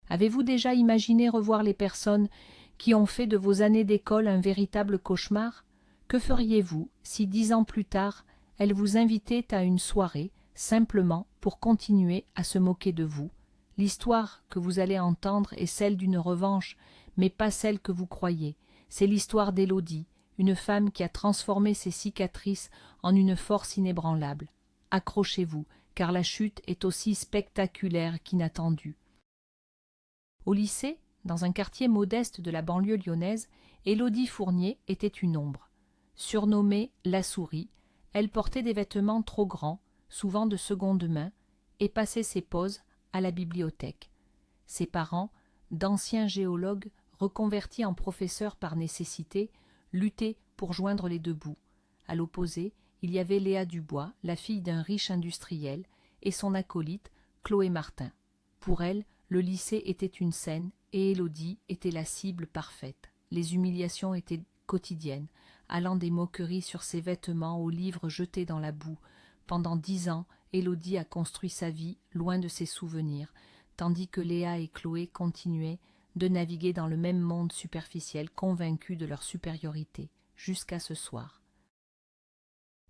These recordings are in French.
Avez-vous déjà imaginé revoir les personnes qui ont fait de vos années d'école un véritable cauchemar? Que feriez-vous si 10 ans plus tard, elles vous invitaient à une soirée, simplement pour continuer à se moquer de vous? L'histoire que vous allez entendre est celle d'une revanche, mais pas celle que vous croyez. C'est l'histoire d'Élodie, une femme qui a transformé ses cicatrices en une force inébranlable. Accrochez-vous, car la chute est aussi spectaculaire qu'inattendue. Au lycée, dans un quartier modeste de la banlieue lyonnaise, Élodie Fournier était une ombre. Surnommée la souris, elle portait des vêtements trop grands, souvent de seconde main, et passait ses pauses à la bibliothèque. Ses parents, d'anciens géologues reconvertis en professeurs par nécessité, luttaient pour joindre les deux bouts. À l'opposé, il y avait Léa Dubois, la fille d'un riche industriel, et son acolyte, Chloé Martin. Pour elle, le lycée était une scène et Élodie était la cible parfaite. Les humiliations étaient quotidiennes, allant des moqueries sur ses vêtements aux livres jetés dans la boue. Pendant 10 ans, Élodie a construit sa vie loin de ses souvenirs, tandis que Léa et Chloé continuaient de naviguer dans le même monde superficiel, convaincus de leur supériorité, jusqu'à ce soir.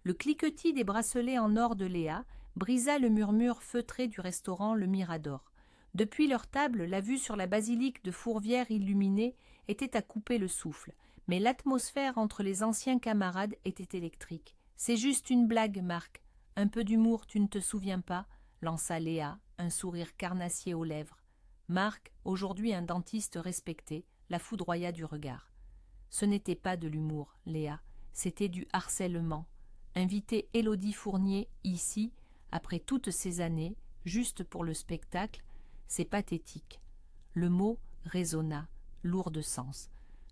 Le cliquetis des bracelets en or de Léa brisa le murmure feutré du restaurant Le Mirador. Depuis leur table, la vue sur la basilique de Fourvière illuminée était à couper le souffle, mais l'atmosphère entre les anciens camarades était électrique. « C'est juste une blague, Marc. Un peu d'humour, tu ne te souviens pas ?» lança Léa, un sourire carnassier aux lèvres. Marc, aujourd'hui un dentiste respecté, la foudroya du regard. « Ce n'était pas de l'humour, Léa, c'était du harcèlement. Inviter Élodie Fournier ici, après toutes ces années, juste pour le spectacle, c'est pathétique. » Le mot résonna, lourd de sens.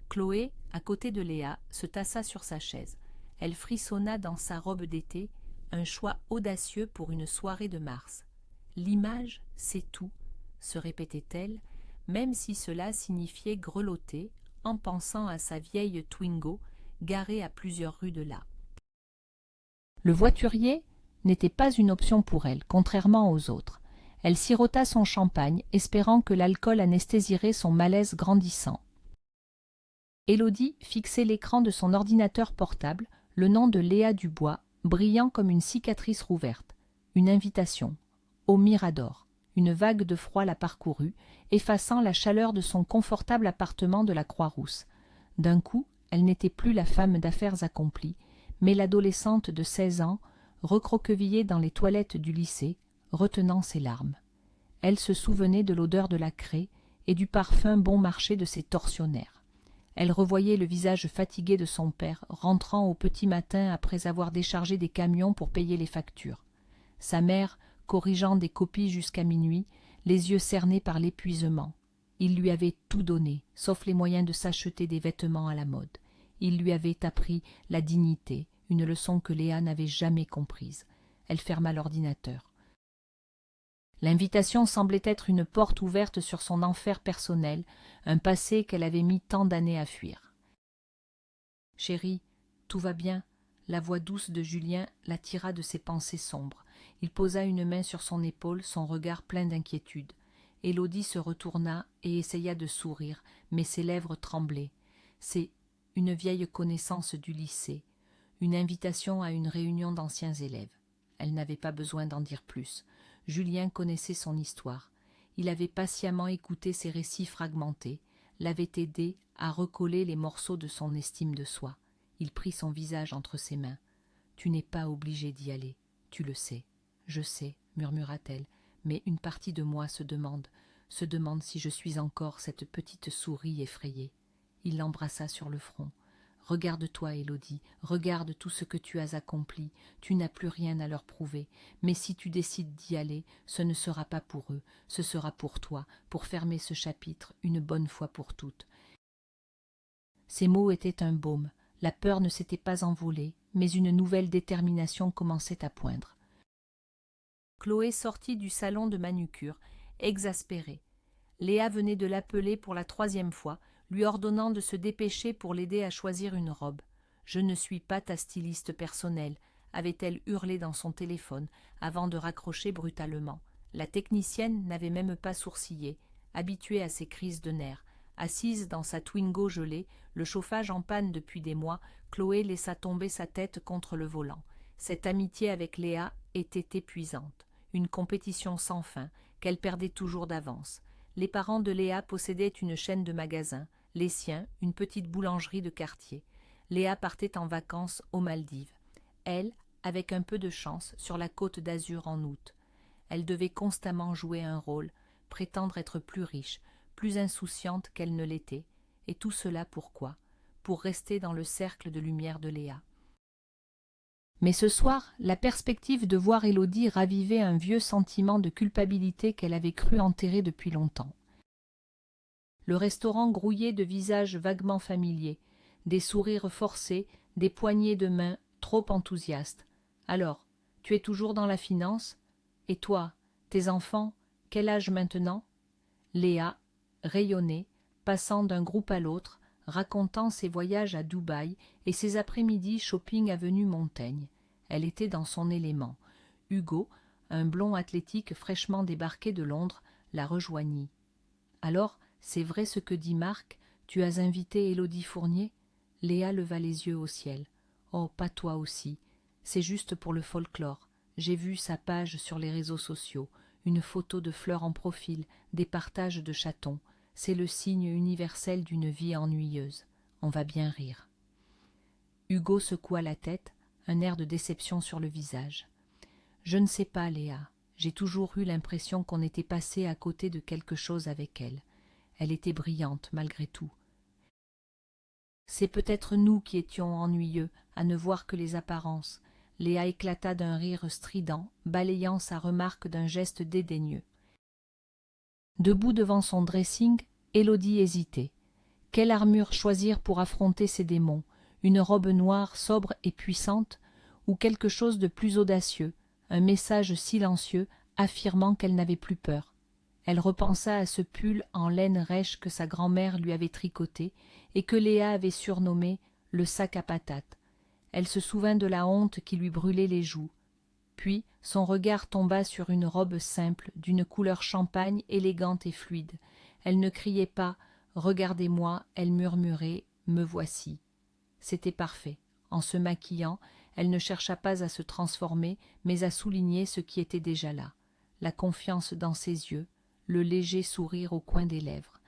Chloé, à côté de Léa, se tassa sur sa chaise. Elle frissonna dans sa robe d'été, un choix audacieux pour une soirée de mars. L'image, c'est tout, se répétait-elle, même si cela signifiait grelotter, en pensant à sa vieille Twingo, garée à plusieurs rues de là. Le voiturier n'était pas une option pour elle, contrairement aux autres. Elle sirota son champagne, espérant que l'alcool anesthésierait son malaise grandissant. Élodie fixait l'écran de son ordinateur portable, le nom de Léa Dubois, brillant comme une cicatrice rouverte. Une invitation. Au Mirador. Une vague de froid la parcourut, effaçant la chaleur de son confortable appartement de la Croix-Rousse. D'un coup, elle n'était plus la femme d'affaires accomplie, mais l'adolescente de 16 ans, recroquevillée dans les toilettes du lycée, retenant ses larmes. Elle se souvenait de l'odeur de la craie et du parfum bon marché de ses tortionnaires. Elle revoyait le visage fatigué de son père, rentrant au petit matin après avoir déchargé des camions pour payer les factures. Sa mère, corrigeant des copies jusqu'à minuit, les yeux cernés par l'épuisement. Il lui avait tout donné, sauf les moyens de s'acheter des vêtements à la mode. Il lui avait appris la dignité, une leçon que Léa n'avait jamais comprise. Elle ferma l'ordinateur. L'invitation semblait être une porte ouverte sur son enfer personnel, un passé qu'elle avait mis tant d'années à fuir. « Chérie, tout va bien ?» La voix douce de Julien la tira de ses pensées sombres. Il posa une main sur son épaule, son regard plein d'inquiétude. Élodie se retourna et essaya de sourire, mais ses lèvres tremblaient. C'est une vieille connaissance du lycée, une invitation à une réunion d'anciens élèves. Elle n'avait pas besoin d'en dire plus. Julien connaissait son histoire. Il avait patiemment écouté ses récits fragmentés, l'avait aidé à recoller les morceaux de son estime de soi. Il prit son visage entre ses mains. « Tu n'es pas obligé d'y aller, tu le sais. »« Je sais, murmura-t-elle, mais une partie de moi se demande si je suis encore cette petite souris effrayée. » Il l'embrassa sur le front. « Regarde-toi, Élodie, regarde tout ce que tu as accompli. Tu n'as plus rien à leur prouver. Mais si tu décides d'y aller, ce ne sera pas pour eux, ce sera pour toi, pour fermer ce chapitre une bonne fois pour toutes. » Ces mots étaient un baume. La peur ne s'était pas envolée, mais une nouvelle détermination commençait à poindre. Chloé sortit du salon de manucure, exaspérée. Léa venait de l'appeler pour la 3e fois, lui ordonnant de se dépêcher pour l'aider à choisir une robe. « Je ne suis pas ta styliste personnelle », avait-elle hurlé dans son téléphone, avant de raccrocher brutalement. La technicienne n'avait même pas sourcillé. habituée à ses crises de nerfs. Assise dans sa Twingo gelée, le chauffage en panne depuis des mois, Chloé laissa tomber sa tête contre le volant. Cette amitié avec Léa était épuisante, une compétition sans fin, qu'elle perdait toujours d'avance. Les parents de Léa possédaient une chaîne de magasins, les siens, une petite boulangerie de quartier. Léa partait en vacances aux Maldives. Elle, avec un peu de chance, sur la côte d'Azur en août. Elle devait constamment jouer un rôle, prétendre être plus riche, plus insouciante qu'elle ne l'était. Et tout cela pourquoi? Pour rester dans le cercle de lumière de Léa. Mais ce soir, la perspective de voir Élodie ravivait un vieux sentiment de culpabilité qu'elle avait cru enterrer depuis longtemps. Le restaurant grouillait de visages vaguement familiers, des sourires forcés, des poignées de main trop enthousiastes. « Alors, tu es toujours dans la finance? Et toi, tes enfants, quel âge maintenant ?» Léa rayonnait, passant d'un groupe à l'autre, racontant ses voyages à Dubaï et ses après-midi shopping avenue Montaigne. Elle était dans son élément. Hugo, un blond athlétique fraîchement débarqué de Londres, la rejoignit. « Alors, c'est vrai ce que dit Marc, tu as invité Élodie Fournier ?» Léa leva les yeux au ciel. « Oh, pas toi aussi. C'est juste pour le folklore. J'ai vu sa page sur les réseaux sociaux, une photo de fleurs en profil, des partages de chatons. C'est le signe universel d'une vie ennuyeuse. On va bien rire. » Hugo secoua la tête, un air de déception sur le visage. « Je ne sais pas, Léa. J'ai toujours eu l'impression qu'on était passé à côté de quelque chose avec elle. Elle était brillante, malgré tout. C'est peut-être nous qui étions ennuyeux, à ne voir que les apparences. » Léa éclata d'un rire strident, balayant sa remarque d'un geste dédaigneux. Debout devant son dressing, Élodie hésitait. Quelle armure choisir pour affronter ses démons? Une robe noire sobre et puissante, ou quelque chose de plus audacieux, un message silencieux affirmant qu'elle n'avait plus peur? Elle repensa à ce pull en laine rêche que sa grand-mère lui avait tricoté et que Léa avait surnommé le sac à patates. Elle se souvint de la honte qui lui brûlait les joues. Puis son regard tomba sur une robe simple, d'une couleur champagne, élégante et fluide. Elle ne criait pas « Regardez-moi », elle murmurait « Me voici ». C'était parfait. En se maquillant, elle ne chercha pas à se transformer, mais à souligner ce qui était déjà là. La confiance dans ses yeux, le léger sourire au coin des lèvres.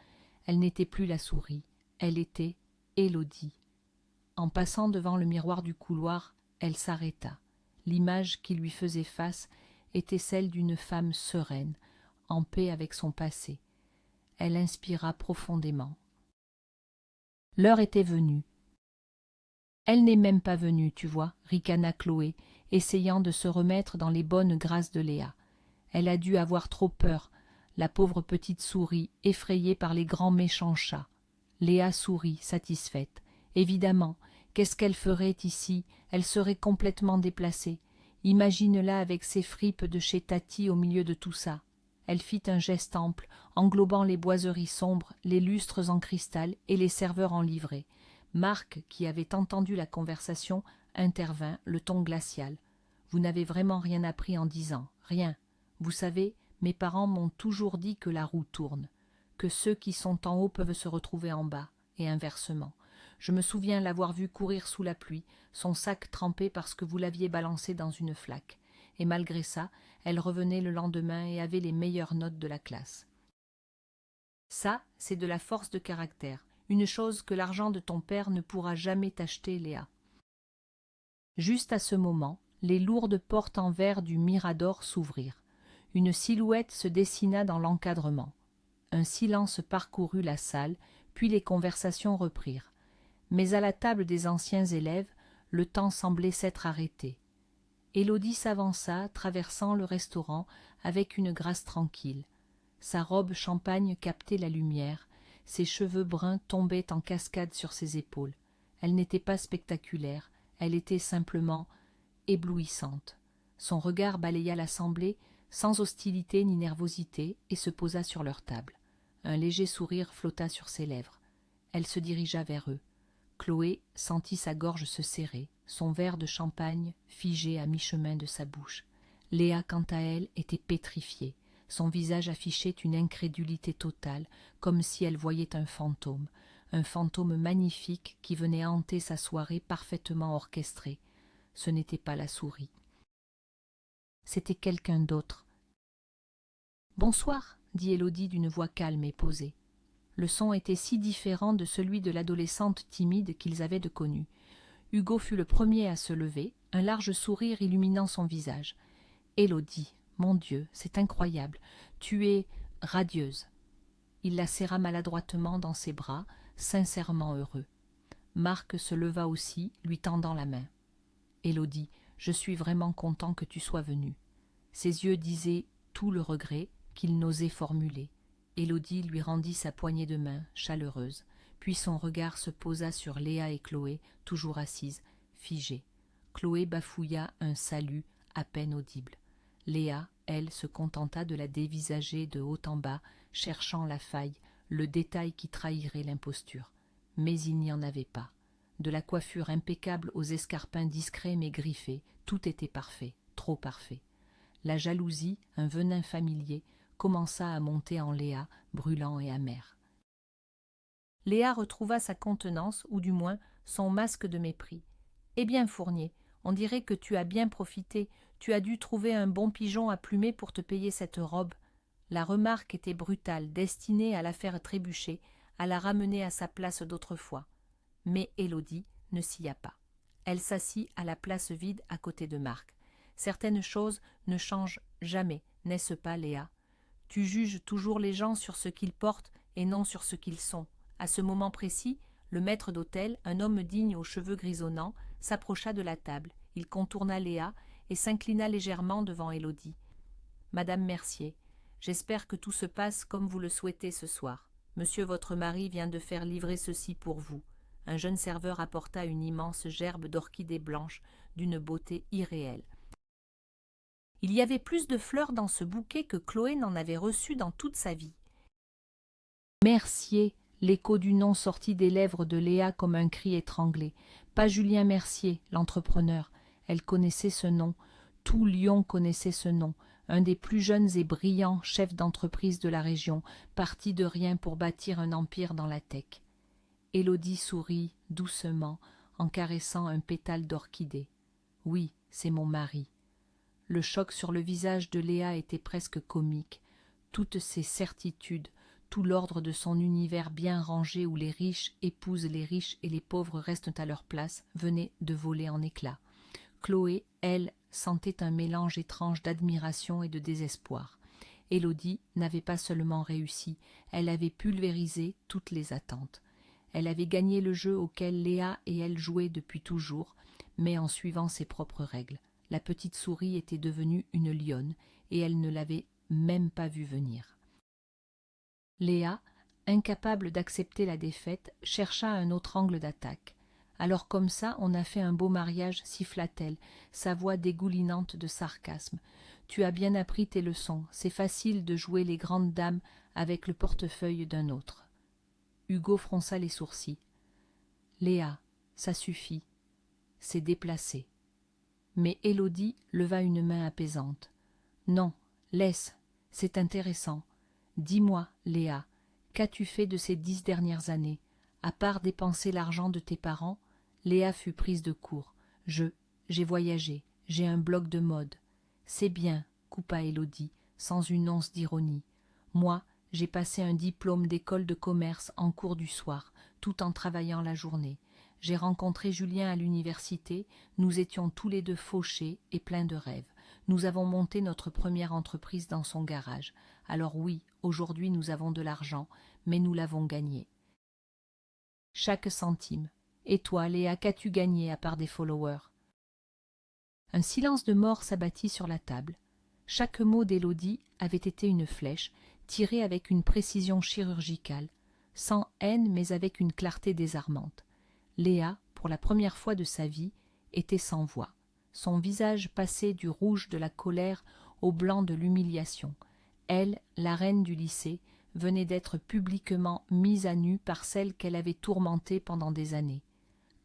Elle n'était plus la souris, elle était Élodie. En passant devant le miroir du couloir, elle s'arrêta. L'image qui lui faisait face était celle d'une femme sereine, en paix avec son passé. Elle inspira profondément. L'heure était venue. « Elle n'est même pas venue, tu vois, » ricana Chloé, essayant de se remettre dans les bonnes grâces de Léa. Elle a dû avoir trop peur, la pauvre petite souris, effrayée par les grands méchants chats. Léa sourit, satisfaite. Évidemment, qu'est-ce qu'elle ferait ici? Elle serait complètement déplacée. Imagine-la avec ses fripes de chez Tati au milieu de tout ça. Elle fit un geste ample, englobant les boiseries sombres, les lustres en cristal et les serveurs en livrée. Marc, qui avait entendu la conversation, intervint, le ton glacial. « Vous n'avez vraiment rien appris en 10 ans, rien. Vous savez, mes parents m'ont toujours dit que la roue tourne, que ceux qui sont en haut peuvent se retrouver en bas, et inversement. Je me souviens l'avoir vu courir sous la pluie, son sac trempé parce que vous l'aviez balancé dans une flaque. Et malgré ça, elle revenait le lendemain et avait les meilleures notes de la classe. Ça, c'est de la force de caractère, une chose que l'argent de ton père ne pourra jamais t'acheter, Léa. » Juste à ce moment, les lourdes portes en verre du Mirador s'ouvrirent. Une silhouette se dessina dans l'encadrement. Un silence parcourut la salle, puis les conversations reprirent. Mais à la table des anciens élèves, le temps semblait s'être arrêté. Élodie s'avança, traversant le restaurant avec une grâce tranquille. Sa robe champagne captait la lumière, ses cheveux bruns tombaient en cascade sur ses épaules. Elle n'était pas spectaculaire, elle était simplement éblouissante. Son regard balaya l'assemblée sans hostilité ni nervosité et se posa sur leur table. Un léger sourire flotta sur ses lèvres. Elle se dirigea vers eux. Chloé sentit sa gorge se serrer, son verre de champagne figé à mi-chemin de sa bouche. Léa, quant à elle, était pétrifiée. Son visage affichait une incrédulité totale, comme si elle voyait un fantôme magnifique qui venait hanter sa soirée parfaitement orchestrée. Ce n'était pas la souris. C'était quelqu'un d'autre. « Bonsoir, dit Élodie d'une voix calme et posée. Le son était si différent de celui de l'adolescente timide qu'ils avaient de connu. Hugo fut le premier à se lever, un large sourire illuminant son visage. « Élodie, mon Dieu, c'est incroyable, tu es radieuse. » Il la serra maladroitement dans ses bras, sincèrement heureux. Marc se leva aussi, lui tendant la main. « Élodie, je suis vraiment content que tu sois venue. » Ses yeux disaient tout le regret qu'il n'osait formuler. Élodie lui rendit sa poignée de main, chaleureuse, puis son regard se posa sur Léa et Chloé, toujours assises, figées. Chloé bafouilla un salut à peine audible. Léa, elle, se contenta de la dévisager de haut en bas, cherchant la faille, le détail qui trahirait l'imposture. Mais il n'y en avait pas. De la coiffure impeccable aux escarpins discrets mais griffés, tout était parfait, trop parfait. La jalousie, un venin familier, commença à monter en Léa, brûlant et amer. Léa retrouva sa contenance, ou du moins son masque de mépris. « Eh bien, Fournier, on dirait que tu as bien profité, tu as dû trouver un bon pigeon à plumer pour te payer cette robe. » La remarque était brutale, destinée à la faire trébucher, à la ramener à sa place d'autrefois. Mais Élodie ne s'y a pas. Elle s'assit à la place vide à côté de Marc. Certaines choses ne changent jamais, n'est-ce pas, Léa? Tu juges toujours les gens sur ce qu'ils portent et non sur ce qu'ils sont. À ce moment précis, le maître d'hôtel, un homme digne aux cheveux grisonnants, s'approcha de la table. Il contourna Léa et s'inclina légèrement devant Élodie. « Madame Mercier, j'espère que tout se passe comme vous le souhaitez ce soir. Monsieur votre mari vient de faire livrer ceci pour vous. » Un jeune serveur apporta une immense gerbe d'orchidées blanches d'une beauté irréelle. Il y avait plus de fleurs dans ce bouquet que Chloé n'en avait reçu dans toute sa vie. Mercier, l'écho du nom sortit des lèvres de Léa comme un cri étranglé. Pas Julien Mercier, l'entrepreneur. Elle connaissait ce nom. Tout Lyon connaissait ce nom. Un des plus jeunes et brillants chefs d'entreprise de la région, parti de rien pour bâtir un empire dans la tech. Élodie sourit doucement en caressant un pétale d'orchidée. « Oui, c'est mon mari. » Le choc sur le visage de Léa était presque comique. Toutes ces certitudes, tout l'ordre de son univers bien rangé où les riches épousent les riches et les pauvres restent à leur place, venait de voler en éclats. Chloé, elle, sentait un mélange étrange d'admiration et de désespoir. Élodie n'avait pas seulement réussi, elle avait pulvérisé toutes les attentes. Elle avait gagné le jeu auquel Léa et elle jouaient depuis toujours, mais en suivant ses propres règles. La petite souris était devenue une lionne, et elle ne l'avait même pas vue venir. Léa, incapable d'accepter la défaite, chercha un autre angle d'attaque. « Alors comme ça, on a fait un beau mariage, siffla-t-elle, sa voix dégoulinante de sarcasme. Tu as bien appris tes leçons, c'est facile de jouer les grandes dames avec le portefeuille d'un autre. » Hugo fronça les sourcils. « Léa, ça suffit. C'est déplacé. » Mais Élodie leva une main apaisante. « Non, laisse, c'est intéressant. Dis-moi, Léa, qu'as-tu fait de ces 10 dernières années? À part dépenser l'argent de tes parents, ?» Léa fut prise de court. « J'ai voyagé, j'ai un blog de mode. »« C'est bien, » coupa Élodie, sans une once d'ironie. « Moi, j'ai passé un diplôme d'école de commerce en cours du soir, tout en travaillant la journée. J'ai rencontré Julien à l'université, nous étions tous les deux fauchés et pleins de rêves. Nous avons monté notre première entreprise dans son garage. Alors oui, aujourd'hui nous avons de l'argent, mais nous l'avons gagné. Chaque centime. Et toi, Léa, qu'as-tu gagné à part des followers? » Un silence de mort s'abattit sur la table. Chaque mot d'Élodie avait été une flèche, tirée avec une précision chirurgicale, sans haine mais avec une clarté désarmante. Léa, pour la première fois de sa vie, était sans voix. Son visage passait du rouge de la colère au blanc de l'humiliation. Elle, la reine du lycée, venait d'être publiquement mise à nu par celle qu'elle avait tourmentée pendant des années.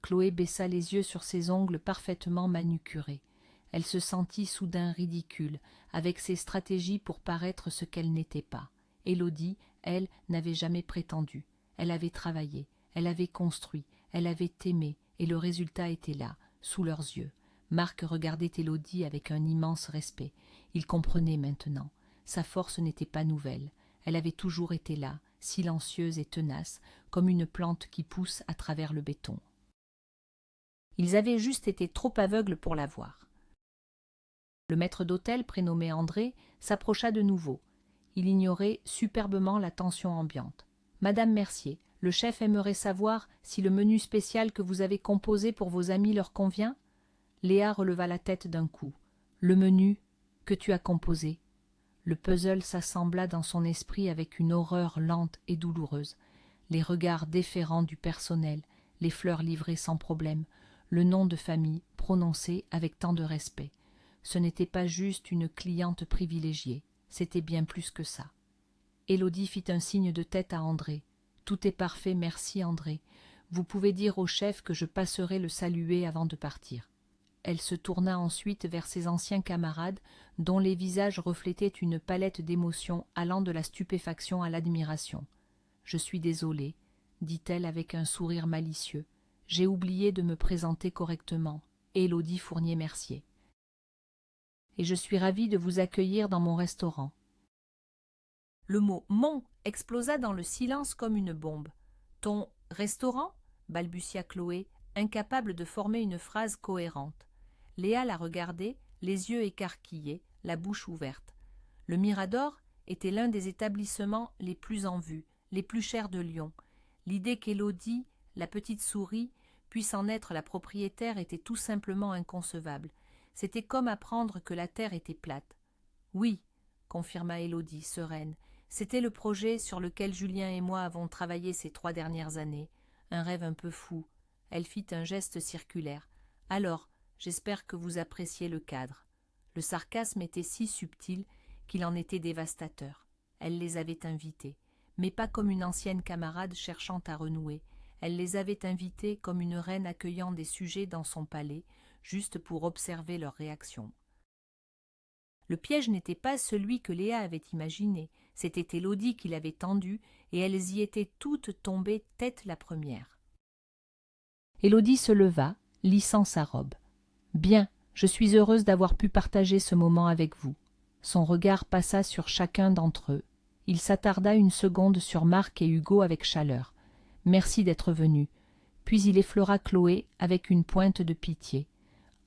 Chloé baissa les yeux sur ses ongles parfaitement manucurés. Elle se sentit soudain ridicule, avec ses stratégies pour paraître ce qu'elle n'était pas. Élodie, elle, n'avait jamais prétendu. Elle avait travaillé, elle avait construit, elle avait aimé, et le résultat était là, sous leurs yeux. Marc regardait Élodie avec un immense respect. Il comprenait maintenant. Sa force n'était pas nouvelle. Elle avait toujours été là, silencieuse et tenace, comme une plante qui pousse à travers le béton. Ils avaient juste été trop aveugles pour la voir. Le maître d'hôtel, prénommé André, s'approcha de nouveau. Il ignorait superbement la tension ambiante. « Madame Mercier, le chef aimerait savoir si le menu spécial que vous avez composé pour vos amis leur convient ?» Léa releva la tête d'un coup. « Le menu que tu as composé ?» Le puzzle s'assembla dans son esprit avec une horreur lente et douloureuse. Les regards déférents du personnel, les fleurs livrées sans problème, le nom de famille prononcé avec tant de respect. Ce n'était pas juste une cliente privilégiée, c'était bien plus que ça. Élodie fit un signe de tête à André. « Tout est parfait, merci André. Vous pouvez dire au chef que je passerai le saluer avant de partir. » Elle se tourna ensuite vers ses anciens camarades, dont les visages reflétaient une palette d'émotions allant de la stupéfaction à l'admiration. « Je suis désolée, » dit-elle avec un sourire malicieux. « J'ai oublié de me présenter correctement. Élodie Fournier-Mercier. Et je suis ravie de vous accueillir dans mon restaurant. » Le mot « mon » explosa dans le silence comme une bombe. « Ton restaurant » balbutia Chloé, incapable de former une phrase cohérente. Léa la regardait, les yeux écarquillés, la bouche ouverte. Le Mirador était l'un des établissements les plus en vue, les plus chers de Lyon. L'idée qu'Élodie, la petite souris, puisse en être la propriétaire était tout simplement inconcevable. C'était comme apprendre que la terre était plate. « Oui », confirma Élodie, sereine, « c'était le projet sur lequel Julien et moi avons travaillé ces 3 dernières années. Un rêve un peu fou. » Elle fit un geste circulaire. « Alors, j'espère que vous appréciez le cadre. » Le sarcasme était si subtil qu'il en était dévastateur. Elle les avait invités, mais pas comme une ancienne camarade cherchant à renouer. Elle les avait invités comme une reine accueillant des sujets dans son palais, juste pour observer leur réaction. Le piège n'était pas celui que Léa avait imaginé, c'était Élodie qui l'avait tendu, et elles y étaient toutes tombées tête la première. Élodie se leva, lissant sa robe. « Bien, je suis heureuse d'avoir pu partager ce moment avec vous. » Son regard passa sur chacun d'entre eux. Il s'attarda une seconde sur Marc et Hugo avec chaleur. « Merci d'être venus. » Puis il effleura Chloé avec une pointe de pitié.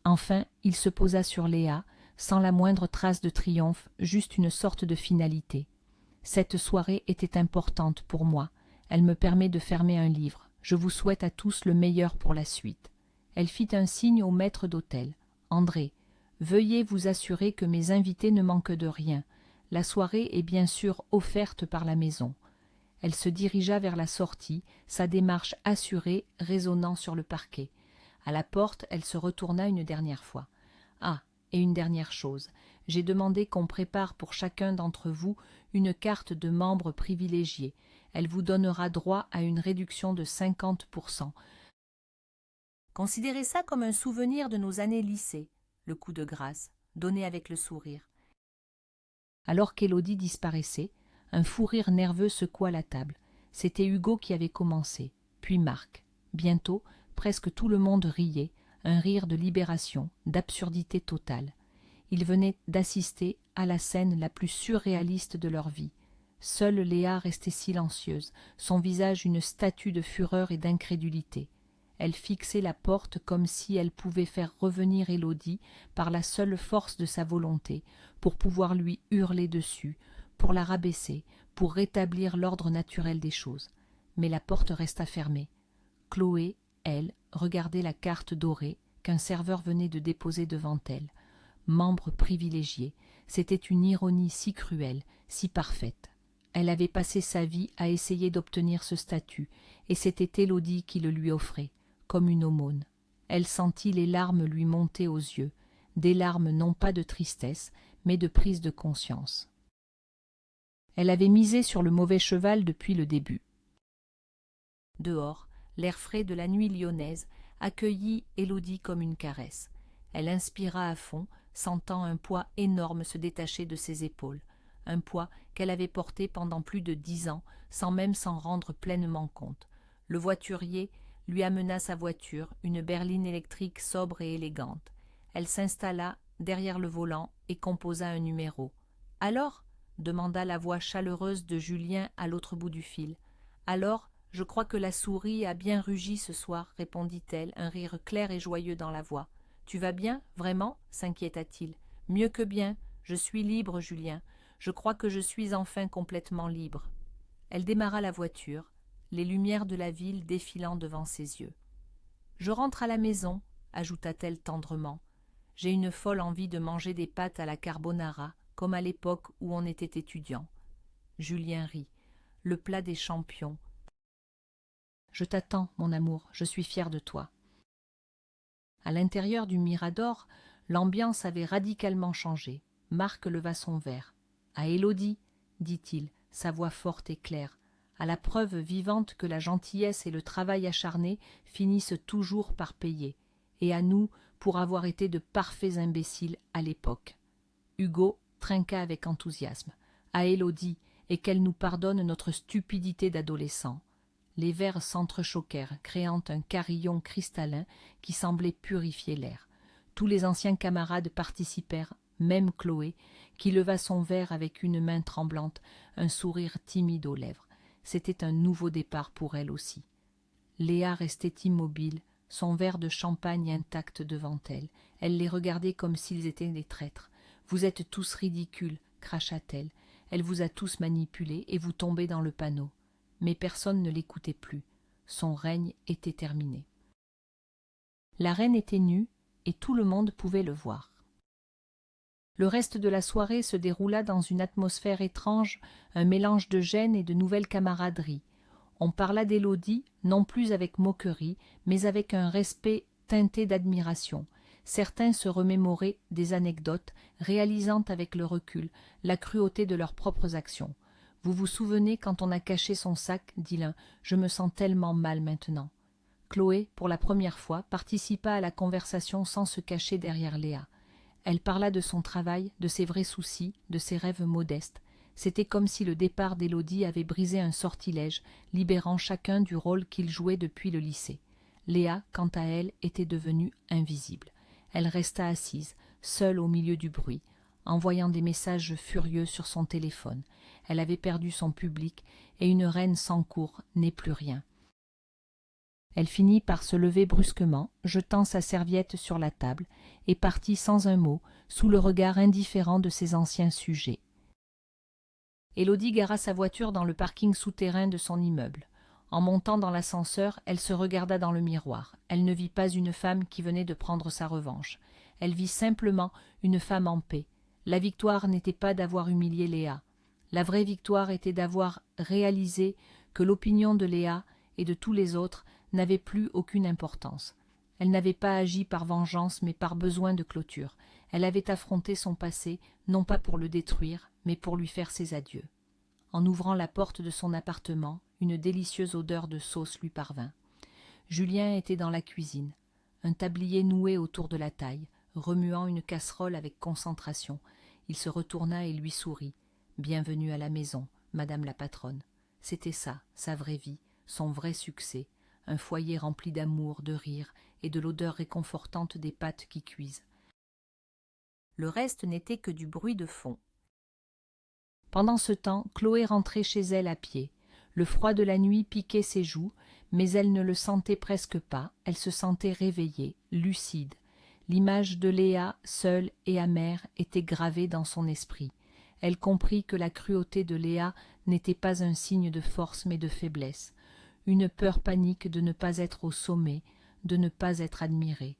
Enfin, il se posa sur Léa, sans la moindre trace de triomphe, juste une sorte de finalité. « Cette soirée était importante pour moi. Elle me permet de fermer un livre. Je vous souhaite à tous le meilleur pour la suite. » Elle fit un signe au maître d'hôtel. « André, veuillez vous assurer que mes invités ne manquent de rien. La soirée est bien sûr offerte par la maison. » Elle se dirigea vers la sortie, sa démarche assurée, résonnant sur le parquet. À la porte, elle se retourna une dernière fois. « Ah, et une dernière chose, j'ai demandé qu'on prépare pour chacun d'entre vous une carte de membre privilégié. Elle vous donnera droit à une réduction de 50%. Considérez ça comme un souvenir de nos années lycée, le coup de grâce, donné avec le sourire. » Alors qu'Élodie disparaissait, un fou rire nerveux secoua la table. C'était Hugo qui avait commencé, puis Marc. Bientôt, presque tout le monde riait, un rire de libération, d'absurdité totale. Ils venaient d'assister à la scène la plus surréaliste de leur vie. Seule Léa restait silencieuse, son visage une statue de fureur et d'incrédulité. Elle fixait la porte comme si elle pouvait faire revenir Élodie par la seule force de sa volonté, pour pouvoir lui hurler dessus, pour la rabaisser, pour rétablir l'ordre naturel des choses. Mais la porte resta fermée. Chloé, elle, regardait la carte dorée qu'un serveur venait de déposer devant elle. Membre privilégié, c'était une ironie si cruelle, si parfaite. Elle avait passé sa vie à essayer d'obtenir ce statut, et c'était Élodie qui le lui offrait, comme une aumône. Elle sentit les larmes lui monter aux yeux, des larmes non pas de tristesse, mais de prise de conscience. Elle avait misé sur le mauvais cheval depuis le début. Dehors, l'air frais de la nuit lyonnaise accueillit Élodie comme une caresse. Elle inspira à fond, sentant un poids énorme se détacher de ses épaules, un poids qu'elle avait porté pendant plus de 10 ans, sans même s'en rendre pleinement compte. Le voiturier lui amena sa voiture, une berline électrique sobre et élégante. Elle s'installa derrière le volant et composa un numéro. « Alors ?» demanda la voix chaleureuse de Julien à l'autre bout du fil. « Alors, je crois que la souris a bien rugi ce soir, répondit-elle, un rire clair et joyeux dans la voix. Tu vas bien, vraiment s'inquiéta-t-il. Mieux que bien, je suis libre, Julien. Je crois que je suis enfin complètement libre. Elle démarra la voiture, les lumières de la ville défilant devant ses yeux. Je rentre à la maison, ajouta-t-elle tendrement. J'ai une folle envie de manger des pâtes à la carbonara, comme à l'époque où on était étudiant. Julien rit. Le plat des champions. Je t'attends, mon amour, je suis fier de toi. À l'intérieur du Mirador, l'ambiance avait radicalement changé. Marc leva son verre. À Élodie, dit-il, sa voix forte et claire, à la preuve vivante que la gentillesse et le travail acharné finissent toujours par payer, et à nous pour avoir été de parfaits imbéciles à l'époque. Hugo trinqua avec enthousiasme. À Élodie, et qu'elle nous pardonne notre stupidité d'adolescent. Les verres s'entrechoquèrent, créant un carillon cristallin qui semblait purifier l'air. Tous les anciens camarades participèrent, même Chloé, qui leva son verre avec une main tremblante, un sourire timide aux lèvres. C'était un nouveau départ pour elle aussi. Léa restait immobile, son verre de champagne intact devant elle. Elle les regardait comme s'ils étaient des traîtres. « Vous êtes tous ridicules !» cracha-t-elle. « Elle vous a tous manipulés et vous tombez dans le panneau. » Mais personne ne l'écoutait plus. Son règne était terminé. La reine était nue et tout le monde pouvait le voir. Le reste de la soirée se déroula dans une atmosphère étrange, un mélange de gêne et de nouvelle camaraderie. On parla d'Élodie, non plus avec moquerie, mais avec un respect teinté d'admiration. Certains se remémoraient des anecdotes, réalisant avec le recul la cruauté de leurs propres actions. « Vous vous souvenez quand on a caché son sac ?» dit l'un. « Je me sens tellement mal maintenant. » Chloé, pour la première fois, participa à la conversation sans se cacher derrière Léa. Elle parla de son travail, de ses vrais soucis, de ses rêves modestes. C'était comme si le départ d'Élodie avait brisé un sortilège, libérant chacun du rôle qu'il jouait depuis le lycée. Léa, quant à elle, était devenue invisible. Elle resta assise, seule au milieu du bruit, envoyant des messages furieux sur son téléphone. Elle avait perdu son public, et une reine sans cour n'est plus rien. Elle finit par se lever brusquement, jetant sa serviette sur la table, et partit sans un mot, sous le regard indifférent de ses anciens sujets. Élodie gara sa voiture dans le parking souterrain de son immeuble. En montant dans l'ascenseur, elle se regarda dans le miroir. Elle ne vit pas une femme qui venait de prendre sa revanche. Elle vit simplement une femme en paix. La victoire n'était pas d'avoir humilié Léa. La vraie victoire était d'avoir réalisé que l'opinion de Léa et de tous les autres n'avait plus aucune importance. Elle n'avait pas agi par vengeance, mais par besoin de clôture. Elle avait affronté son passé, non pas pour le détruire, mais pour lui faire ses adieux. En ouvrant la porte de son appartement, une délicieuse odeur de sauce lui parvint. Julien était dans la cuisine, un tablier noué autour de la taille, remuant une casserole avec concentration. Il se retourna et lui sourit. « Bienvenue à la maison, madame la patronne. » C'était ça, sa vraie vie, son vrai succès, un foyer rempli d'amour, de rire et de l'odeur réconfortante des pâtes qui cuisent. Le reste n'était que du bruit de fond. Pendant ce temps, Chloé rentrait chez elle à pied. Le froid de la nuit piquait ses joues, mais elle ne le sentait presque pas, elle se sentait réveillée, lucide. L'image de Léa, seule et amère, était gravée dans son esprit. Elle comprit que la cruauté de Léa n'était pas un signe de force mais de faiblesse, une peur panique de ne pas être au sommet, de ne pas être admirée.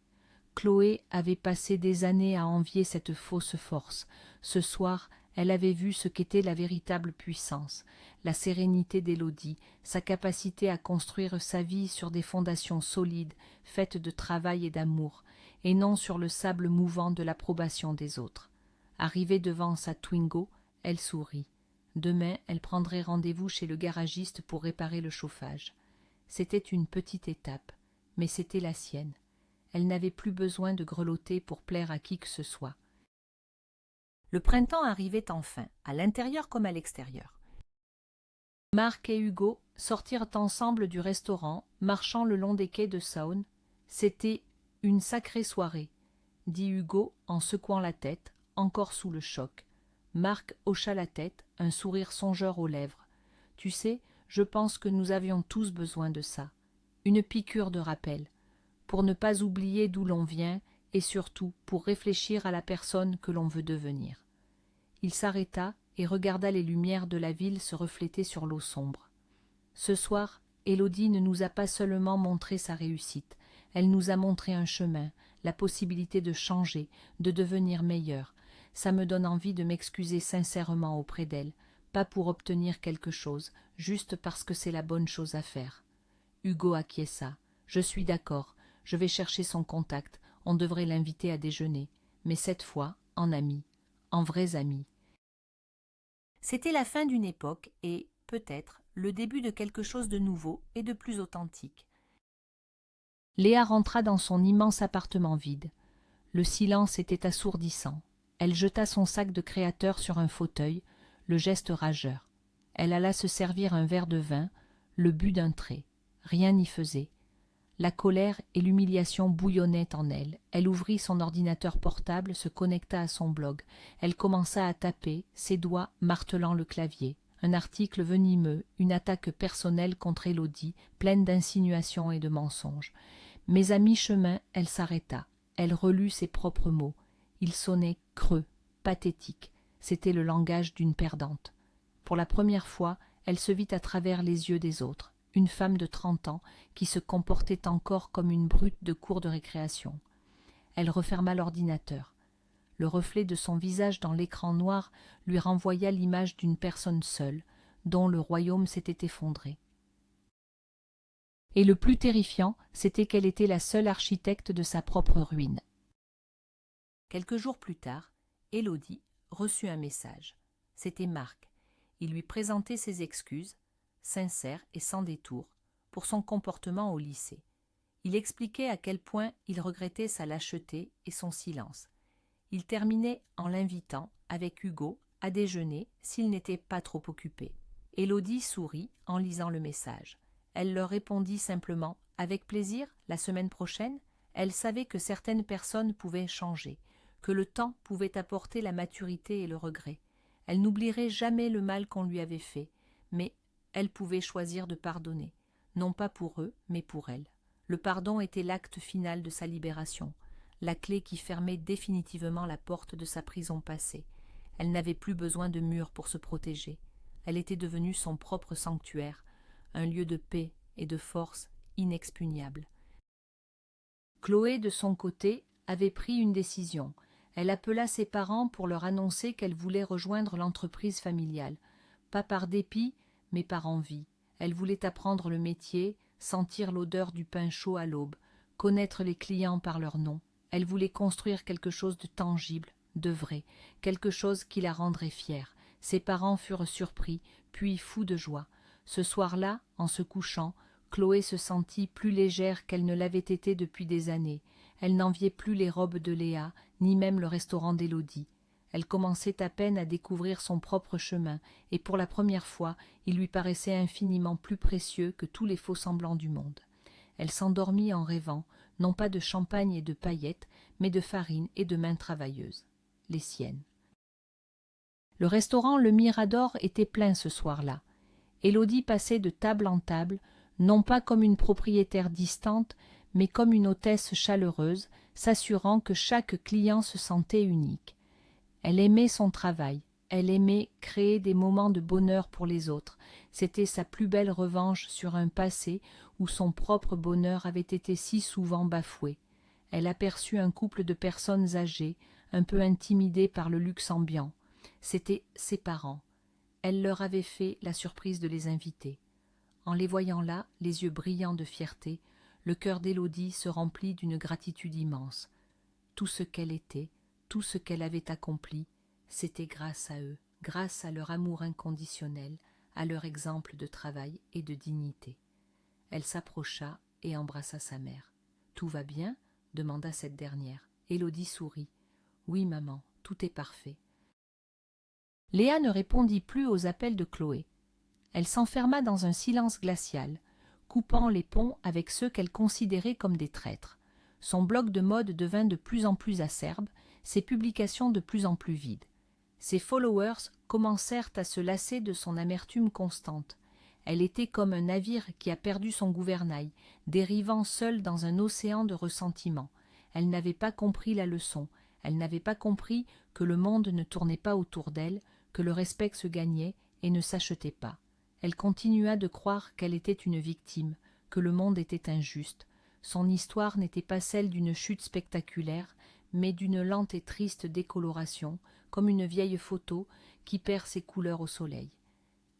Chloé avait passé des années à envier cette fausse force. Ce soir, elle avait vu ce qu'était la véritable puissance, la sérénité d'Élodie, sa capacité à construire sa vie sur des fondations solides, faites de travail et d'amour, et non sur le sable mouvant de l'approbation des autres. Arrivée devant sa Twingo, elle sourit. Demain, elle prendrait rendez-vous chez le garagiste pour réparer le chauffage. C'était une petite étape, mais c'était la sienne. Elle n'avait plus besoin de grelotter pour plaire à qui que ce soit. Le printemps arrivait enfin, à l'intérieur comme à l'extérieur. Marc et Hugo sortirent ensemble du restaurant, marchant le long des quais de Saône. C'était une sacrée soirée, dit Hugo en secouant la tête, encore sous le choc. Marc hocha la tête, un sourire songeur aux lèvres. Tu sais, je pense que nous avions tous besoin de ça. Une piqûre de rappel, pour ne pas oublier d'où l'on vient et surtout pour réfléchir à la personne que l'on veut devenir. Il s'arrêta et regarda les lumières de la ville se refléter sur l'eau sombre. Ce soir, Élodie ne nous a pas seulement montré sa réussite, elle nous a montré un chemin, la possibilité de changer, de devenir meilleur. Ça me donne envie de m'excuser sincèrement auprès d'elle, pas pour obtenir quelque chose, juste parce que c'est la bonne chose à faire. Hugo acquiesça. Je suis d'accord, je vais chercher son contact, on devrait l'inviter à déjeuner, mais cette fois, en amis, en vrais amis. C'était la fin d'une époque et, peut-être, le début de quelque chose de nouveau et de plus authentique. Léa rentra dans son immense appartement vide. Le silence était assourdissant. Elle jeta son sac de créateur sur un fauteuil, le geste rageur. Elle alla se servir un verre de vin, le but d'un trait. Rien n'y faisait. La colère et l'humiliation bouillonnaient en elle. Elle ouvrit son ordinateur portable, se connecta à son blog. Elle commença à taper, ses doigts martelant le clavier. Un article venimeux, une attaque personnelle contre Élodie, pleine d'insinuations et de mensonges. Mais à mi-chemin, elle s'arrêta. Elle relut ses propres mots. Ils sonnaient creux, pathétiques. C'était le langage d'une perdante. Pour la première fois, elle se vit à travers les yeux des autres. Une femme de 30 ans qui se comportait encore comme une brute de cour de récréation. Elle referma l'ordinateur. Le reflet de son visage dans l'écran noir lui renvoya l'image d'une personne seule, dont le royaume s'était effondré. Et le plus terrifiant, c'était qu'elle était la seule architecte de sa propre ruine. Quelques jours plus tard, Élodie reçut un message. C'était Marc. Il lui présentait ses excuses, sincères et sans détour, pour son comportement au lycée. Il expliquait à quel point il regrettait sa lâcheté et son silence. Il terminait en l'invitant, avec Hugo, à déjeuner s'il n'était pas trop occupé. Élodie sourit en lisant le message. Elle leur répondit simplement « Avec plaisir, la semaine prochaine ». Elle savait que certaines personnes pouvaient changer, que le temps pouvait apporter la maturité et le regret. Elle n'oublierait jamais le mal qu'on lui avait fait, mais elle pouvait choisir de pardonner, non pas pour eux, mais pour elle. Le pardon était l'acte final de sa libération, la clé qui fermait définitivement la porte de sa prison passée. Elle n'avait plus besoin de murs pour se protéger. Elle était devenue son propre sanctuaire, un lieu de paix et de force inexpugnable. Chloé, de son côté, avait pris une décision. Elle appela ses parents pour leur annoncer qu'elle voulait rejoindre l'entreprise familiale, pas par dépit, mais par envie. Elle voulait apprendre le métier, sentir l'odeur du pain chaud à l'aube, connaître les clients par leur nom. Elle voulait construire quelque chose de tangible, de vrai, quelque chose qui la rendrait fière. Ses parents furent surpris, puis fous de joie. Ce soir-là, en se couchant, Chloé se sentit plus légère qu'elle ne l'avait été depuis des années. Elle n'enviait plus les robes de Léa, ni même le restaurant d'Élodie. Elle commençait à peine à découvrir son propre chemin, et pour la première fois, il lui paraissait infiniment plus précieux que tous les faux-semblants du monde. Elle s'endormit en rêvant, non pas de champagne et de paillettes, mais de farine et de mains travailleuses, les siennes. Le restaurant Le Mirador était plein ce soir-là. Élodie passait de table en table, non pas comme une propriétaire distante, mais comme une hôtesse chaleureuse, s'assurant que chaque client se sentait unique. Elle aimait son travail, elle aimait créer des moments de bonheur pour les autres. C'était sa plus belle revanche sur un passé où son propre bonheur avait été si souvent bafoué. Elle aperçut un couple de personnes âgées, un peu intimidées par le luxe ambiant. C'étaient ses parents. Elle leur avait fait la surprise de les inviter. En les voyant là, les yeux brillants de fierté, le cœur d'Élodie se remplit d'une gratitude immense. Tout ce qu'elle était, tout ce qu'elle avait accompli, c'était grâce à eux, grâce à leur amour inconditionnel, à leur exemple de travail et de dignité. Elle s'approcha et embrassa sa mère. « Tout va bien ? demanda cette dernière. Élodie sourit. « Oui, maman, tout est parfait. » Léa ne répondit plus aux appels de Chloé. Elle s'enferma dans un silence glacial, coupant les ponts avec ceux qu'elle considérait comme des traîtres. Son blog de mode devint de plus en plus acerbe, ses publications de plus en plus vides. Ses followers commencèrent à se lasser de son amertume constante. Elle était comme un navire qui a perdu son gouvernail, dérivant seul dans un océan de ressentiment. Elle n'avait pas compris la leçon, elle n'avait pas compris que le monde ne tournait pas autour d'elle, que le respect se gagnait et ne s'achetait pas. Elle continua de croire qu'elle était une victime, que le monde était injuste. Son histoire n'était pas celle d'une chute spectaculaire, mais d'une lente et triste décoloration, comme une vieille photo qui perd ses couleurs au soleil.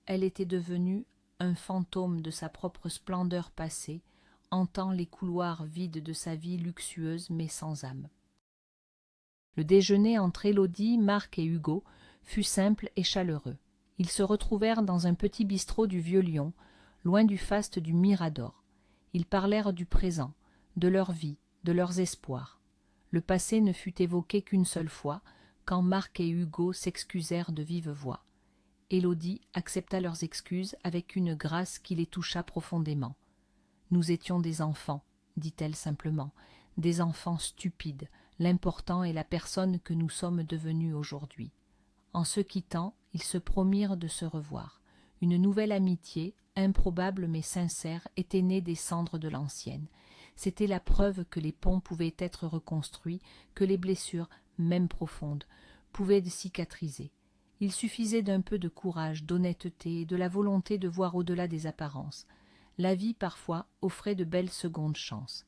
Elle était devenue un fantôme de sa propre splendeur passée, hantant les couloirs vides de sa vie luxueuse mais sans âme. Le déjeuner entre Élodie, Marc et Hugo fut simple et chaleureux. Ils se retrouvèrent dans un petit bistrot du Vieux-Lyon, loin du faste du Mirador. Ils parlèrent du présent, de leur vie, de leurs espoirs. Le passé ne fut évoqué qu'une seule fois, quand Marc et Hugo s'excusèrent de vive voix. Élodie accepta leurs excuses avec une grâce qui les toucha profondément. « Nous étions des enfants, dit-elle simplement, des enfants stupides. L'important est la personne que nous sommes devenus aujourd'hui. » En se quittant, ils se promirent de se revoir. Une nouvelle amitié, improbable mais sincère, était née des cendres de l'ancienne. C'était la preuve que les ponts pouvaient être reconstruits, que les blessures, même profondes, pouvaient cicatriser. Il suffisait d'un peu de courage, d'honnêteté et de la volonté de voir au-delà des apparences. La vie, parfois, offrait de belles secondes chances.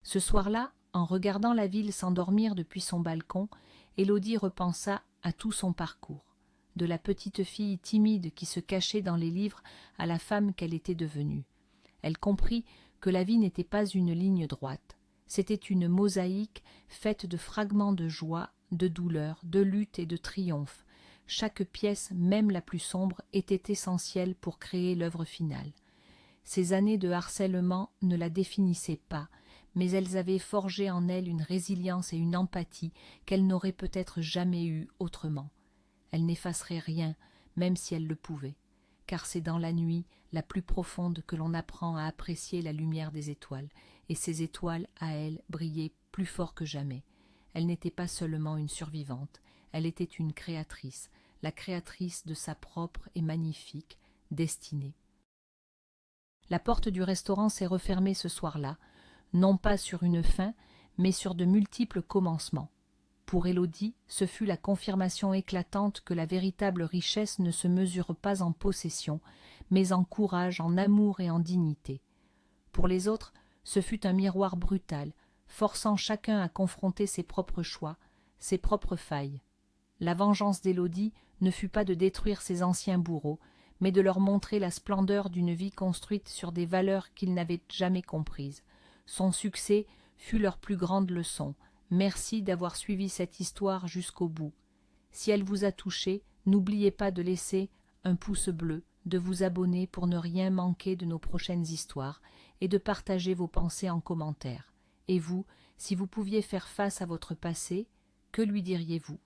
Ce soir-là, en regardant la ville s'endormir depuis son balcon, Élodie repensa à tout son parcours, de la petite fille timide qui se cachait dans les livres à la femme qu'elle était devenue. Elle comprit que la vie n'était pas une ligne droite, c'était une mosaïque faite de fragments de joie, de douleur, de lutte et de triomphe. Chaque pièce, même la plus sombre, était essentielle pour créer l'œuvre finale. Ces années de harcèlement ne la définissaient pas, mais elles avaient forgé en elle une résilience et une empathie qu'elle n'aurait peut-être jamais eues autrement. Elle n'effacerait rien, même si elle le pouvait, car c'est dans la nuit la plus profonde que l'on apprend à apprécier la lumière des étoiles, et ces étoiles, à elle, brillaient plus fort que jamais. Elle n'était pas seulement une survivante, elle était une créatrice, la créatrice de sa propre et magnifique destinée. La porte du restaurant s'est refermée ce soir-là, non pas sur une fin, mais sur de multiples commencements. Pour Élodie, ce fut la confirmation éclatante que la véritable richesse ne se mesure pas en possession, mais en courage, en amour et en dignité. Pour les autres, ce fut un miroir brutal, forçant chacun à confronter ses propres choix, ses propres failles. La vengeance d'Élodie ne fut pas de détruire ses anciens bourreaux, mais de leur montrer la splendeur d'une vie construite sur des valeurs qu'ils n'avaient jamais comprises. Son succès fut leur plus grande leçon. Merci d'avoir suivi cette histoire jusqu'au bout. Si elle vous a touché, n'oubliez pas de laisser un pouce bleu, de vous abonner pour ne rien manquer de nos prochaines histoires et de partager vos pensées en commentaire. Et vous, si vous pouviez faire face à votre passé, que lui diriez-vous ?